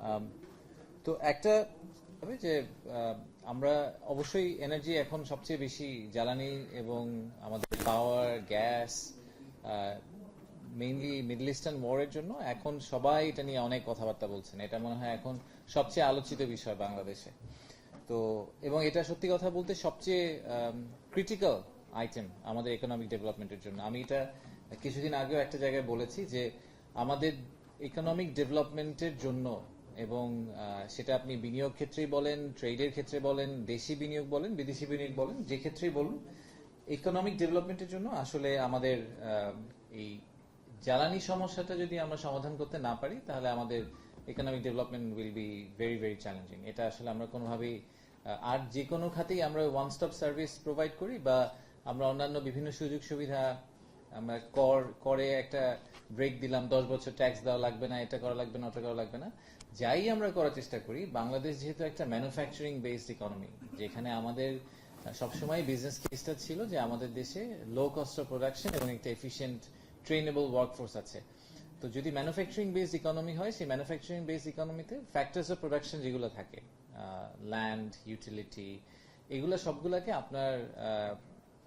আম, তো একটা হবে যে আমরা অবশ্যই এনার্জি এখন সবচেয়ে বেশি জ্বালানি এবং আমাদের পাওয়ার গ্যাস মেইনলি মিডল ইস্টার্ন ওয়ারের জন্য এখন সবাই এটা নিয়ে অনেক কথাবার্তা বলছেন। এটা মনে হয় এখন সবচেয়ে আলোচিত বিষয় বাংলাদেশে। তো এবং এটা সত্যি কথা বলতে সবচেয়ে ক্রিটিক্যাল আইটেম আমাদের ইকোনমিক ডেভেলপমেন্টের জন্য। আমি এটা কিছুদিন আগেও একটা জায়গায় বলেছি যে আমাদের ইকোনমিক ডেভেলপমেন্টের জন্য এবং সেটা আপনি বিনিয়োগ ক্ষেত্রেই বলেন, ট্রেডের ক্ষেত্রে বলেন, দেশি বিনিয়োগ বলেন, বিদেশি বিনিয়োগ বলেন, যে ক্ষেত্রেই বলুন, ইকোনমিক ডেভেলপমেন্টের জন্য আসলে আমাদের এই জ্বালানি সমস্যাটা যদি আমরা সমাধান করতে না পারি তাহলে আমাদের economic development will be very very challenging. এটা আসলে আমরা কোনোভাবেই আর যে কোনো খাতেই আমরা ওয়ান স্টপ সার্ভিস প্রোভাইড করি বা আমরা অন্যান্য বিভিন্ন সুযোগ সুবিধা আমরা করে একটা ব্রেক দিলাম, 10 বছর ট্যাক্স দেওয়া লাগবে না, এটা করা লাগবে না, ওটা করা লাগবে না, যাই আমরা করার চেষ্টা করি। বাংলাদেশ যেহেতু একটা ম্যানুফ্যাকচারিং বেসড ইকোনমি, যেখানে আমাদের সবসময় বিজনেস কেসটা ছিল যে আমাদের দেশে লো কস্ট অফ প্রোডাকশন এবং একটা এফিশিয়েন্ট ট্রেনেবল ওয়ার্কফোর্স আছে। তো যদি ম্যানুফ্যাকচারিং বেসড ইকোনমি হয়, সেই ম্যানুফ্যাকচারিং বেসড ইকোনমিতে ফ্যাক্টরস অফ প্রোডাকশন যেগুলো থাকে, ল্যান্ড, ইউটিলিটি, এগুলো সবগুলোকে আপনার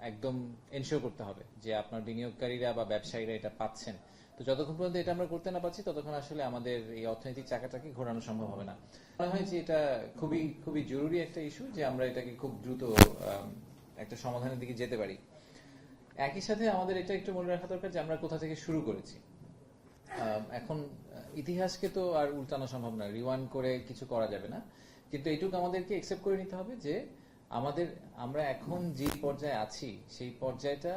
একদম এনশিওর করতে হবে যে আপনার বিনিয়োগকারীরা বা ব্যবসায়ীরা এটা পাচ্ছেন। তো যতক্ষণ পর্যন্ত এটা আমরা করতে না পারছি ততক্ষণ আসলে আমাদের এই অর্থনৈতিক চাকাটাকে ঘোরানো সম্ভব হবে না। মনে হয় যে এটা খুবই খুবই জরুরি একটা ইস্যু যে আমরা এটাকে খুব দ্রুত একটা সমাধানের দিকে যেতে পারি। একই সাথে আমাদের এটা একটু মনে রাখা দরকার যে আমরা কোথা থেকে শুরু করেছি। এখন ইতিহাসকে তো আর উল্টানো সম্ভব না, রিওয়াইন্ড করে কিছু করা যাবে না, কিন্তু এইটুকু আমাদেরকে একসেপ্ট করে নিতে হবে যে আমরা এখন যে পর্যায়ে আছি সেই পর্যায়টা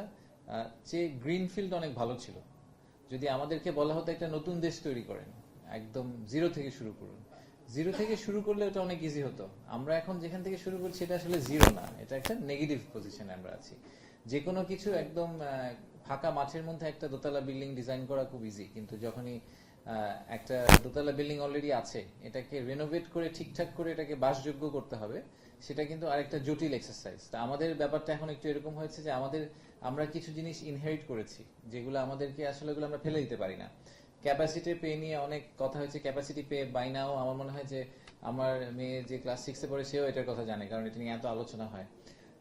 যে গ্রিনফিল্ড অনেক ভালো ছিল। যদি আমাদেরকে বলা হতো একটা নতুন দেশ তৈরি করেন, একদম জিরো থেকে শুরু করুন, জিরো থেকে শুরু করলে ওটা অনেক ইজি হতো। আমরা এখন যেখান থেকে শুরু করছি এটা আসলে জিরো না, এটা একটা নেগেটিভ পজিশনে আমরা আছি। যে কোনো কিছু একদম ফাঁকা মাঠের মধ্যে একটা দোতলা বিল্ডিং ডিজাইন করা খুব ইজি, কিন্তু যখনই একটা দোতলা বিল্ডিং অলরেডি আছে এটাকে রেনোভেট করে ঠিকঠাক করে এটাকে বাসযোগ্য করতে হবে, সেটা কিন্তু আরেকটা জটিল এক্সারসাইজ। তা আমাদের ব্যাপারটা এখন একটু এরকম হয়েছে যে আমরা কিছু জিনিস ইনহেরিট করেছি যেগুলো আমাদেরকে আসলে এগুলো আমরা ফেলে দিতে পারি না। ক্যাপাসিটি পে নিয়ে অনেক কথা হয়েছে, ক্যাপাসিটি পে বাই নাও আমার মনে হয় যে আমার মেয়ে যে ক্লাস 6-এ পড়ে সেও এটার কথা জানে, কারণ এটা নিয়ে এত আলোচনা হয়।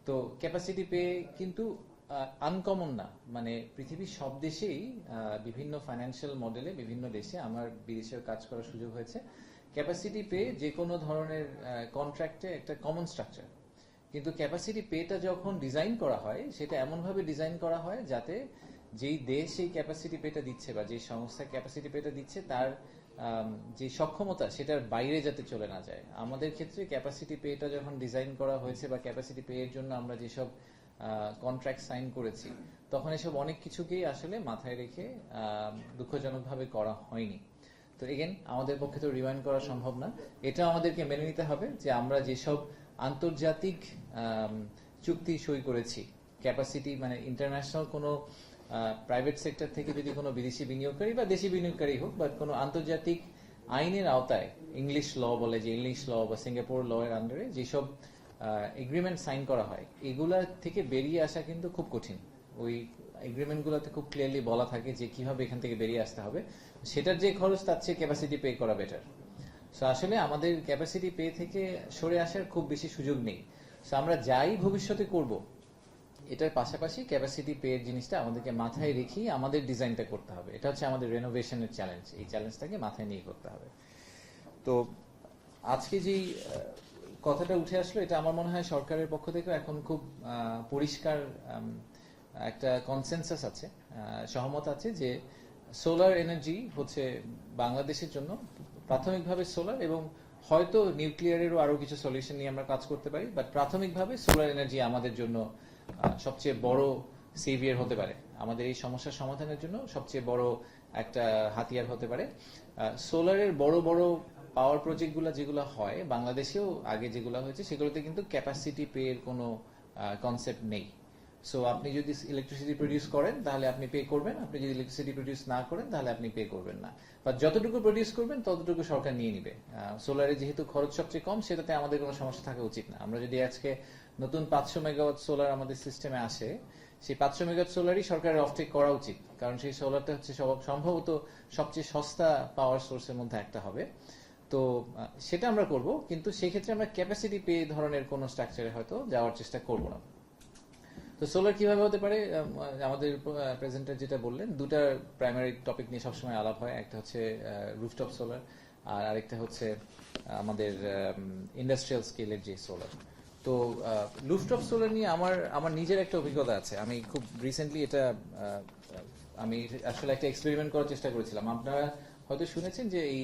তো ক্যাপাসিটি পে কিন্তু আনকমন না, মানে পৃথিবীর সব দেশেই বিভিন্ন ফাইন্যান্সিয়াল মডেলে বিভিন্ন দেশে আমার বিদেশেও কাজ করার সুযোগ হয়েছে। ক্যাপাসিটি পে যে কোনো ধরনের কন্ট্রাক্টে একটা কমন স্ট্রাকচার, কিন্তু ক্যাপাসিটি পেটা যখন ডিজাইন করা হয় সেটা এমনভাবে ডিজাইন করা হয় যাতে যেই দেশ এই ক্যাপাসিটি পেটা দিচ্ছে বা যে সংস্থা ক্যাপাসিটি পেটা দিচ্ছে তার যে সক্ষমতা সেটার বাইরে যাতে চলে না যায়। আমাদের ক্ষেত্রে ক্যাপাসিটি পেটা যখন ডিজাইন করা হয়েছে বা ক্যাপাসিটি পে এর জন্য আমরা যেসব কন্ট্রাক্ট সাইন করেছি তখন এসব অনেক কিছুকেই আসলে মাথায় রেখে দুঃখজনকভাবে করা হয়নি। তো এগেন আমাদের পক্ষে তো রিওয়াইন্ড করা সম্ভব না, এটা আমাদেরকে মেনে নিতে হবে যে আমরা যেসব আন্তর্জাতিক চুক্তি সই করেছি, ক্যাপাসিটি মানে ইন্টারন্যাশনাল কোনো প্রাইভেট সেক্টর থেকে যদি কোনো বিদেশি বিনিয়োগকারী বা দেশি বিনিয়োগকারী হোক বা কোনো আন্তর্জাতিক আইনের আওতায়, ইংলিশ ল বলে যে ইংলিশ ল বা সিঙ্গাপুর ল এর আন্ডারে যেসব এগ্রিমেন্ট সাইন করা হয় এগুলা থেকে বেরিয়ে আসা কিন্তু খুব কঠিন। ওই এগ্রিমেন্টগুলোতে খুব ক্লিয়ারলি বলা থাকে যে কিভাবে এখান থেকে বেরিয়ে আসতে হবে, সেটার যে খরচ তার চেয়ে ক্যাপাসিটি পে করা বেটার। সো আসলে আমাদের ক্যাপাসিটি পে থেকে সরে আসার খুব বেশি সুযোগ নেই। সো আমরা যাই ভবিষ্যতে করব এটার পাশাপাশি ক্যাপাসিটি পে এর জিনিসটা আমাদেরকে মাথায় রেখেই আমাদের ডিজাইনটা করতে হবে। এটা হচ্ছে আমাদের রেনোভেশনের চ্যালেঞ্জ, এই চ্যালেঞ্জটাকে মাথায় নিয়ে করতে হবে। তো আজকে যেই কথাটা উঠে আসলো এটা আমার মনে হয় সরকারের পক্ষ থেকে এখন খুব পরিষ্কার একটা কনসেনসাস আছে, সহমত আছে যে সোলার এনার্জি হচ্ছে বাংলাদেশের জন্য প্রাথমিকভাবে সোলার, এবং হয়তো নিউক্লিয়ারেরও আরো কিছু সলিউশন নিয়ে আমরা কাজ করতে পারি, বাট প্রাথমিকভাবে সোলার এনার্জি আমাদের জন্য সবচেয়ে বড় সেভিয়ার হতে পারে, আমাদের এই সমস্যার সমাধানের জন্য সবচেয়ে বড় একটা হাতিয়ার হতে পারে। সোলারের বড় বড় পাওয়ার প্রজেক্টগুলো যেগুলো হয় বাংলাদেশেও আগে যেগুলো হয়েছে সেগুলোতে কিন্তু ক্যাপাসিটি পে এর কোনো কনসেপ্ট নেই। সো আপনি যদি ইলেকট্রিসিটি প্রডিউস করেন তাহলে আপনি পে করবেন, আপনি যদি ইলেকট্রিসিটি প্রডিউস না করেন তাহলে আপনি পে করবেন না, বা যতটুকু প্রডিউস করবেন ততটুকু সরকার নিয়ে নিবে। সোলারে যেহেতু খরচ সবচেয়ে কম সেটাতে আমাদের কোনো সমস্যা থাকা উচিত না। আমরা যদি আজকে নতুন 500 মেগাওয়াট সোলার আমাদের সিস্টেমে আসে, সেই 500 মেগাওয়াট সোলারই সরকারের অফটেক করা উচিত, কারণ সেই সোলারটা হচ্ছে সম্ভবত সবচেয়ে সস্তা পাওয়ার সোর্সের মধ্যে একটা হবে। তো সেটা আমরা করব, কিন্তু সেই ক্ষেত্রে আমরা ক্যাপাসিটি পে ধরনের কোনো স্ট্রাকচারে হয়তো যাওয়ার চেষ্টা করব না। তো সোলার কিভাবে হতে পারে, আমাদের প্রেজেন্টার যেটা বললেন, দুটা প্রাইমারি টপিক নিয়ে সবসময় আলাপ হয়। একটা হচ্ছে রুফটপ সোলার, আর আরেকটা হচ্ছে আমাদের ইন্ডাস্ট্রিয়াল স্কেলের যে সোলার। তো রুফটপ সোলার নিয়ে আমার নিজের একটা অভিজ্ঞতা আছে। আমি খুব রিসেন্টলি এটা আমি আসলে একটা এক্সপেরিমেন্ট করার চেষ্টা করেছিলাম। আপনারা হয়তো শুনেছেন যে এই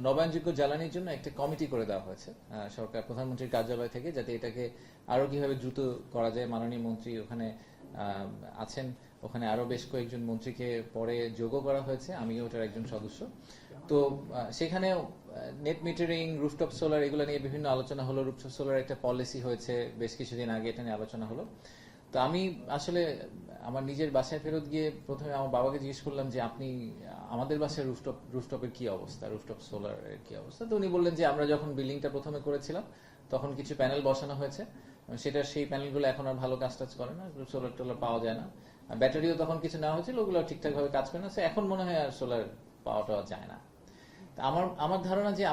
নবায়নযোগ্য জ্বালানির জন্য একটা কমিটি করে দেওয়া হয়েছে সরকার প্রধানমন্ত্রীর কার্যালয় থেকে, যাতে এটাকে আরো কিভাবে দ্রুত করা যায়। মাননীয় মন্ত্রী ওখানে আছেন, ওখানে আরো বেশ কয়েকজন মন্ত্রীকে পরে যোগও করা হয়েছে, আমিও ওটার একজন সদস্য। তো সেখানে নেট মিটারিং, রুফটপ সোলার এগুলো নিয়ে বিভিন্ন আলোচনা হলো। রুফটপ সোলার একটা পলিসি হয়েছে বেশ কিছুদিন আগে, এটা নিয়ে আলোচনা হলো। তো আমি আসলে আমার নিজের বাসায় ফেরত গিয়ে প্রথমে আমার বাবাকে জিজ্ঞেস করলাম যে আপনি আমাদের বাসায় রুফটপের কি অবস্থা, রুফটপ সোলারের কি অবস্থা। তো উনি বললেন যে আমরা যখন বিল্ডিংটা প্রথমে করেছিলাম তখন কিছু প্যানেল বসানো হয়েছে, সেই প্যানেলগুলো এখন আর ভালো কাজ টাজ করে না, সোলার টোলার পাওয়া যায় না। ব্যাটারিও তখন কিছু নেওয়া হয়েছিল, ওগুলো ঠিকঠাক ভাবে কাজ করে না, এখন মনে হয় আর সোলার পাওয়া টাওয়া যায় না। আমার ধারণা যে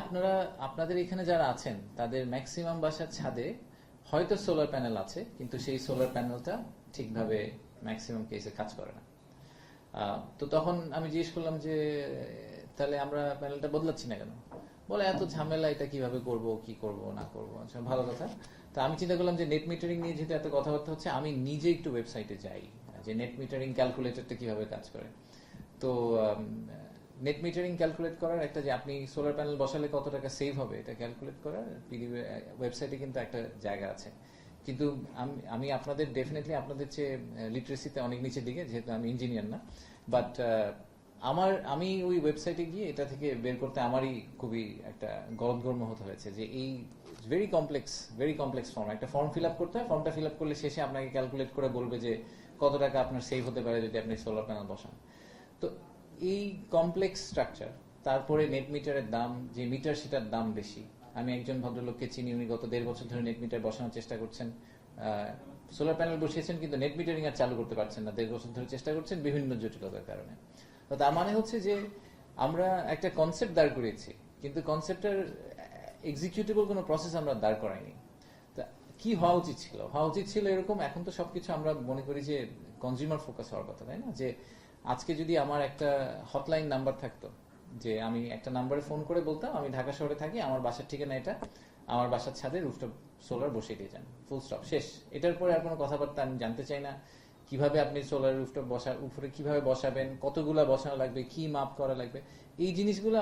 আপনাদের এখানে যারা আছেন তাদের ম্যাক্সিমাম বাসার ছাদে হয়তো সোলার প্যানেল আছে, কিন্তু সেই সোলার প্যানেলটা ঠিকভাবে ম্যাক্সিমাম কেসে কাজ করে না। তো তখন আমি জিজ্ঞেস করলাম যে তাহলে আমরা প্যানেলটা বদলাচ্ছি না কেন? বলে এত ঝামেলা, এটা কিভাবে করব, কি করব না করব। আচ্ছা, ভালো কথা। তো আমি চিন্তা করলাম যে নেট মিটারিং নিয়ে যেহেতু এত কথাবার্তা হচ্ছে, আমি নিজে একটু ওয়েবসাইটে যাই যে নেট মিটারিং ক্যালকুলেটরটা কিভাবে কাজ করে। তো নেট মিটারিং ক্যালকুলেট করার একটা, যে আপনি সোলার প্যানেল বসালে কত টাকা সেভ হবে, এটা ক্যালকুলেট করার পিডিবি ওয়েবসাইটে কিন্তু একটা জায়গা আছে। কিন্তু আমি আপনাদের ডেফিনেটলি আপনাদের চেয়ে লিটারেসিতে অনেক নিচের দিকে, যেহেতু আমি ইঞ্জিনিয়ার না। বাট আমি ওই ওয়েবসাইটে গিয়ে এটা থেকে বের করতে আমারই খুবই একটা গলদঘর্ম হতে হয়েছে, যে এই ভেরি কমপ্লেক্স ফর্ম, একটা ফর্ম ফিল আপ করতে হয়। ফর্মটা ফিল আপ করলে শেষে আপনাকে ক্যালকুলেট করে বলবে যে কত টাকা আপনার সেভ হতে পারে যদি আপনি সোলার প্যানেল বসান। তো এই কমপ্লেক্স স্ট্রাকচার, তারপরে নেট মিটারের দাম, যে মিটার সেটার দাম বেশি। আমি একজন ভদ্রলোককে চিনি, উনি গত 1.5 বছর ধরে নেট মিটার বসানোর চেষ্টা করছেন, সোলার প্যানেল বসিয়েছেন কিন্তু নেট মিটারিং আর চালু করতে পারছেন না, 1.5 বছর ধরে চেষ্টা করছেন বিভিন্ন জটিলতার কারণে। তো তার মানে হচ্ছে যে আমরা একটা কনসেপ্ট দাঁড় করিয়েছি, কিন্তু কনসেপ্টের এক্সিকিউটেবল কোনো প্রসেস আমরা দাঁড় করাইনি। তা কি হওয়া উচিত ছিল? হওয়া উচিত ছিল এরকম, এখন তো সবকিছু আমরা মনে করি যে কনজিউমার ফোকাস হওয়ার কথা, তাই না? যে আজকে যদি আমার একটা হটলাইন নাম্বার থাকতো, যে আমি একটা নাম্বারে ফোন করে বলতাম আমি ঢাকা শহরে থাকি, আমার বাসার ঠিকানা এটা, আমার বাসার ছাদে রুফটপ সোলার বসিয়ে দিয়ে যান, ফুল স্টপ, শেষ। এটার পরে আর কোনো কথাবার্তা আমি জানতে চাই না। কিভাবে আপনি সোলার রুফটপ উপরে কিভাবে বসাবেন, কতগুলা বসানো লাগবে, কি মাপ করা লাগবে, এই জিনিসগুলো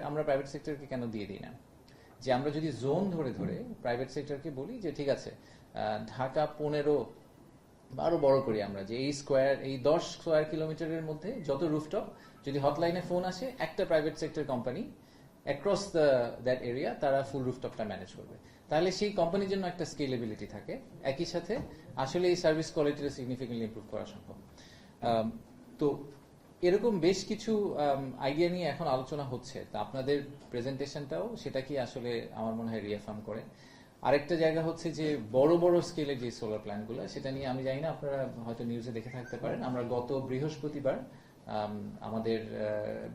আমরা প্রাইভেট সেক্টরকে কেন দিয়ে দিই না? যে আমরা যদি জোন ধরে ধরে প্রাইভেট সেক্টরকে বলি যে ঠিক আছে, ঢাকা 15 আরো বড় করি আমরা, যে এই 10 স্কোয়ার কিলোমিটারের মধ্যে যত রুফটপ, যদি হটলাইনে ফোন আসে, একটা private sector company across that area তারা ফুল রুফটপটা ম্যানেজ করবে। তাহলে সেই কোম্পানির জন্য একটা স্কেলেবিলিটি থাকে, একই সাথে আসলে এই সার্ভিস কোয়ালিটিটা সিগনিফিকেন্টলি ইমপ্রুভ করা সম্ভব। তো এরকম বেশ কিছু আইডিয়া নিয়ে এখন আলোচনা হচ্ছে। তা আপনাদের প্রেজেন্টেশনটাও সেটা কি আসলে আমার মনে হয় রিয়াফার্ম করে। আরেকটা জায়গা হচ্ছে যে বড় বড় স্কেলের যে সোলার প্ল্যান্টগুলো, সেটা নিয়ে আমি জানি না, আপনারা হয়তো নিউজে দেখে থাকতে পারেন, আমরা গত বৃহস্পতিবার আমাদের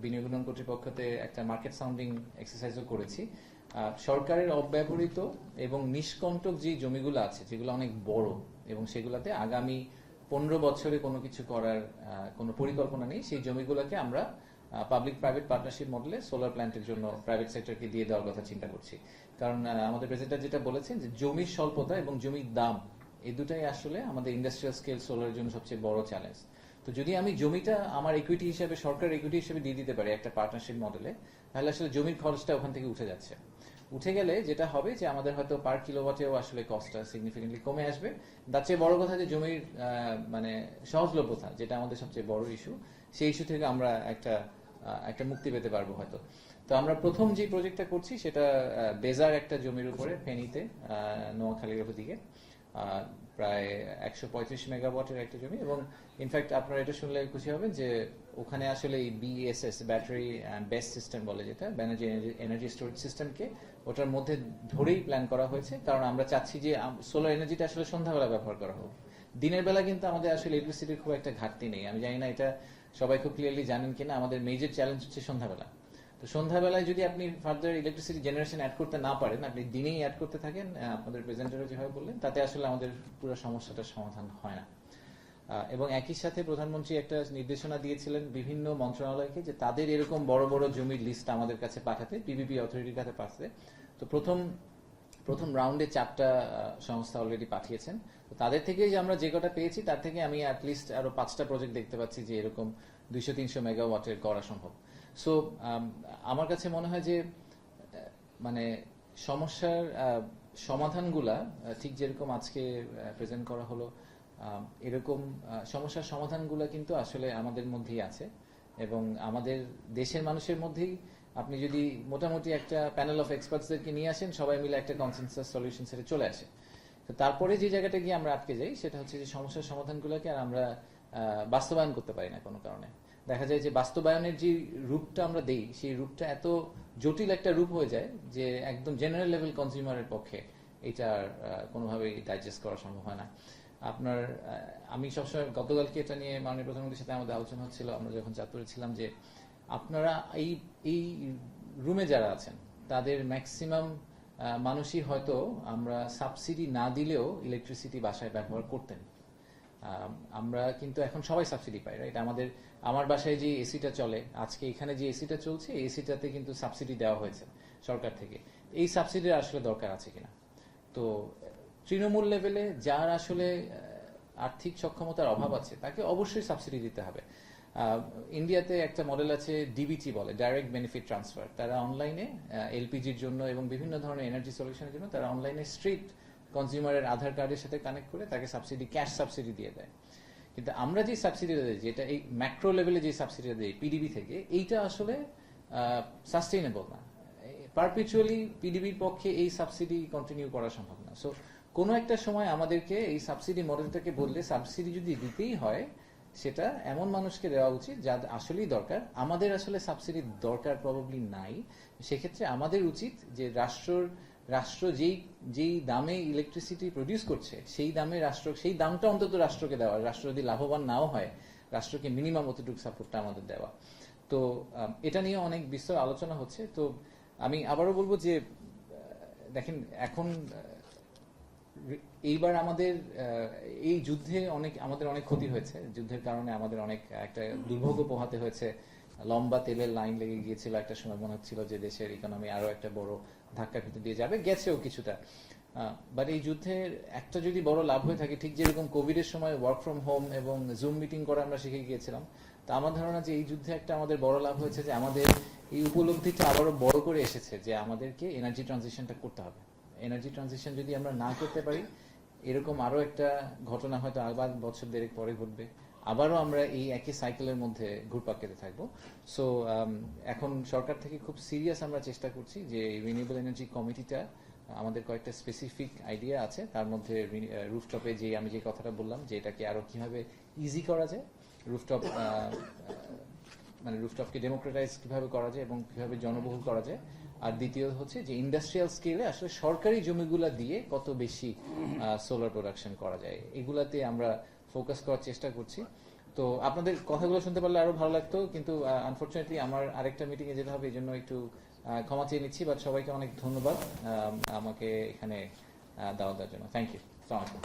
বিনিয়োগ উন্নয়ন কর্তৃপক্ষতে একটা মার্কেট সাউন্ডিং এক্সারসাইজও করেছি। সরকারের অব্যবহৃত এবং নিষ্কণ্টক যে জমিগুলো আছে, যেগুলো অনেক বড় এবং সেগুলোতে আগামী 15 বছরে কোনো কিছু করার কোনো পরিকল্পনা নেই, সেই জমিগুলোকে আমরা পাবলিক প্রাইভেট পার্টনারশিপ মডেলে সোলার প্ল্যান্টের জন্য প্রাইভেট সেক্টরকে দিয়ে দেওয়ার কথা চিন্তা করছি। কারণ আমাদের প্রেসিডেন্ট যেটা বলেছেন যে জমির স্বল্পতা এবং জমির দাম, এই দুটাই আসলে আমাদের ইন্ডাস্ট্রিয়াল স্কেল সোলারের জন্য সবচেয়ে বড় চ্যালেঞ্জ। তো যদি আমি জমিটা আমার ইকুইটি হিসেবে, সরকারের ইকুইটি হিসেবে দিয়ে দিতে পারি একটা পার্টনারশিপ মডেলে, তাহলে আসলে জমির খরচটা ওখান থেকে উঠে যাচ্ছে। উঠে গেলে যেটা হবে যে আমাদের হয়তো পার কিলোওয়াটেও আসলে কস্টটা সিগনিফিকেন্টলি কমে আসবে। তার চেয়ে বড় কথা যে জমির মানে সহজলভ্যতা, যেটা আমাদের সবচেয়ে বড় ইস্যু, সেই ইস্যু থেকে আমরা একটা মুক্তি পেতে পারবো হয়তো। তো আমরা প্রথম যে প্রজেক্টটা করছি সেটা বেজার একটা জমির উপরে, ফেনীতে, নোয়াখালীর দিকে, প্রায় 135 মেগাওয়াটের একটা জমি। এবং ইনফ্যাক্ট আপনারা এটা শুনলে খুশি হবেন যে ওখানে আসলে এই বিএসএস, ব্যাটারি বেস সিস্টেম বলে, যেটা এনার্জি স্টোরেজ সিস্টেমকে ওটার মধ্যে ধরেই প্ল্যান করা হয়েছে। কারণ আমরা চাচ্ছি যে সোলার এনার্জিটা আসলে সন্ধ্যাবেলা ব্যবহার করা হোক। দিনের বেলা কিন্তু আমাদের আসলে ইলেকট্রিসিটির খুব একটা ঘাটতি নেই। আমি জানি না এটা সবাই খুব ক্লিয়ারলি জানেন কিনা, আমাদের মেজর চ্যালেঞ্জ হচ্ছে সন্ধ্যাবেলা। তো তো সন্ধ্যাবেলায় যদি আপনি ফার্দার ইলেকট্রিসিটি জেনারেশন অ্যাড করতে না পারেন, আপনি দিনেই অ্যাড করতে থাকেন, আপনাদের প্রেজেন্টারও যেভাবে বললেন, তাতে আসলে আমাদের পুরো সমস্যাটার সমাধান হয় না। এবং একই সাথে প্রধানমন্ত্রী একটা নির্দেশনা দিয়েছিলেন বিভিন্ন মন্ত্রণালয়কে যে তাদের এরকম বড় বড় জমির লিস্ট আমাদের কাছে পাঠাতে, পিপিপি অথরিটির কাছে পাঠাতে। তো প্রথম রাউন্ডে 4টা সংস্থা অলরেডি পাঠিয়েছেন। তো তাদের থেকে যে আমরা যে কটা পেয়েছি তার থেকে আমি অ্যাটলিস্ট আরো 5টা প্রজেক্ট দেখতে পাচ্ছি যে এরকম 200-300 মেগাওয়াটের করা সম্ভব। সো আমার কাছে মনে হয় যে মানে সমস্যার সমাধানগুলা ঠিক যেরকম আজকে প্রেজেন্ট করা হলো, এরকম সমস্যার সমাধানগুলো কিন্তু আসলে আমাদের মধ্যেই আছে এবং আমাদের দেশের মানুষের মধ্যেই। আপনি যদি মোটামুটি একটা প্যানেল অফ এক্সপার্টসদেরকে নিয়ে আসেন, সবাই মিলে একটা কনসেনসাস সলিউশন সেটে চলে আসে। তো তারপরে যে জায়গাটা গিয়ে আমরা আটকে যাই সেটা হচ্ছে যে সমস্যার সমাধানগুলোকে আর আমরা বাস্তবায়ন করতে পারি না কোনো কারণে। দেখা যায় যে বাস্তবায়নের যে রূপটা আমরা দেই, সেই রূপটা এত জটিল একটা রূপ হয়ে যায় যে একদম জেনারেল লেভেল কনজিউমারের পক্ষে এটার কোনোভাবেই ডাইজেস্ট করা সম্ভব হয় না। আপনার আমি সবসময় গতকালকে এটা নিয়ে মাননীয় প্রধানমন্ত্রীর সাথে আমাদের আলোচনা হচ্ছিল, আমরা যখন চাঁদপুরে ছিলাম, যে আপনারা এই রুমে যারা আছেন তাদের ম্যাক্সিমাম মানুষই হয়তো আমরা সাবসিডি না দিলেও ইলেকট্রিসিটি বাসায় ব্যবহার করতেন। আমরা কিন্তু এখন সবাই সাবসিডি পাই, রাইট? আমার বাসায় যে এসিটা চলে, আজকে এখানে যে এসিটা চলছে, এই এসিটাতে কিন্তু সাবসিডি দেওয়া হয়েছে সরকার থেকে। এই সাবসিডির আসলে দরকার আছে কিনা? তো তৃণমূল লেভেলে যার আসলে আর্থিক সক্ষমতার অভাব আছে তাকে অবশ্যই সাবসিডি দিতে হবে। ইন্ডিয়াতে একটা মডেল আছে, ডিবিটি বলে, ডাইরেক্ট বেনিফিট ট্রান্সফার। তারা অনলাইনে এলপিজির জন্য এবং বিভিন্ন ধরনের এনার্জি সলিউশনের জন্য তারা অনলাইনে স্ট্রিট কনজিউমারের আধার কার্ডের সাথে কানেক্ট করে তাকে সাবসিডি, ক্যাশ সাবসিডি দিয়ে দেয়। কিন্তু আমরা যে সাবসিডিটা দিই, যেটা এই ম্যাক্রো লেভেলে যে সাবসিডিটা দিই পিডিবি থেকে, এইটা আসলে সাস্টেইনেবল না। পারপিচুয়ালি পিডিবির পক্ষে এই সাবসিডি কন্টিনিউ করা সম্ভব না। সো কোনো একটা সময় আমাদেরকে এই সাবসিডি মডেলটাকে বললে, সাবসিডি যদি দিতেই হয় সেটা এমন মানুষকে দেওয়া উচিত যার আসলেই দরকার। আমাদের আসলে সাবসিডির দরকার প্রবাবলি নাই। সেক্ষেত্রে আমাদের উচিত যে রাষ্ট্র যেই দামে ইলেকট্রিসিটি প্রডিউস করছে সেই দামটা অন্তত রাষ্ট্রকে দেওয়া। রাষ্ট্র যদি লাভবান নাও হয়, রাষ্ট্রকে মিনিমাম অতটুকু সাপোর্টটা আমাদের দেওয়া। তো এটা নিয়ে অনেক বিস্তর আলোচনা হচ্ছে। তো আমি আবারও বলবো যে দেখেন, এখন এইবার আমাদের এই যুদ্ধে আমাদের অনেক ক্ষতি হয়েছে। যুদ্ধের কারণে আমাদের অনেক একটা দুর্ভোগ পোহাতে হয়েছে। লম্বা তেলের লাইন লেগে গিয়েছিল, একটা সময় মনে হচ্ছিল যে দেশের ইকোনমি আরো একটা বড় ধাক্কা খেতে দিয়ে যাবে, গেছেও কিছুটা। বাট এই যুদ্ধের একটা যদি বড় লাভ হয়ে থাকে, ঠিক যেরকম কোভিডের সময় ওয়ার্ক ফ্রম হোম এবং জুম মিটিং করা আমরা শিখে গিয়েছিলাম, তো আমার ধারণা যে এই যুদ্ধে একটা আমাদের বড় লাভ হয়েছে যে আমাদের এই উপলব্ধিটা আবারও বড় করে এসেছে যে আমাদেরকে এনার্জি ট্রানজিশনটা করতে হবে। এনার্জি ট্রানজিশন যদি আমরা না করতে পারি, এরকম আরো একটা ঘটনা হয়তো আবার বছর দেড়েক পরে ঘটবে, আবারও আমরা এই একই সাইকেলের মধ্যে ঘুরপাক খেতে থাকবো। সো এখন সরকার থেকে খুব সিরিয়াস আমরা চেষ্টা করছি যে রিনিউয়েবল এনার্জি কমিটিটা, আমাদের কয়েকটা স্পেসিফিক আইডিয়া আছে, তার মধ্যে রুফটপে যে আমি যে কথাটা বললাম যে এটাকে আরো কিভাবে ইজি করা যায়, রুফটপকে ডেমোক্রেটাইজ কিভাবে করা যায় এবং কিভাবে জনবহুল করা যায়। আর দ্বিতীয় হচ্ছে যে ইন্ডাস্ট্রিয়াল স্কেলে আসলে সরকারি জমিগুলা দিয়ে কত বেশি সোলার প্রোডাকশন করা যায়, এগুলাতে আমরা ফোকাস করার চেষ্টা করছি। তো আপনাদের কথাগুলো শুনতে পারলে আরো ভালো লাগতো, কিন্তু আনফরচুনেটলি আমার আরেকটা মিটিং এ যেতে হবে, এই জন্য একটু ক্ষমা চেয়ে নিচ্ছি। বাট সবাইকে অনেক ধন্যবাদ আমাকে এখানে দাওয়াত দেওয়ার জন্য। Thank you. আসসালামু আলাইকুম।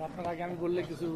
আপনার আগে আমি বললে কিছু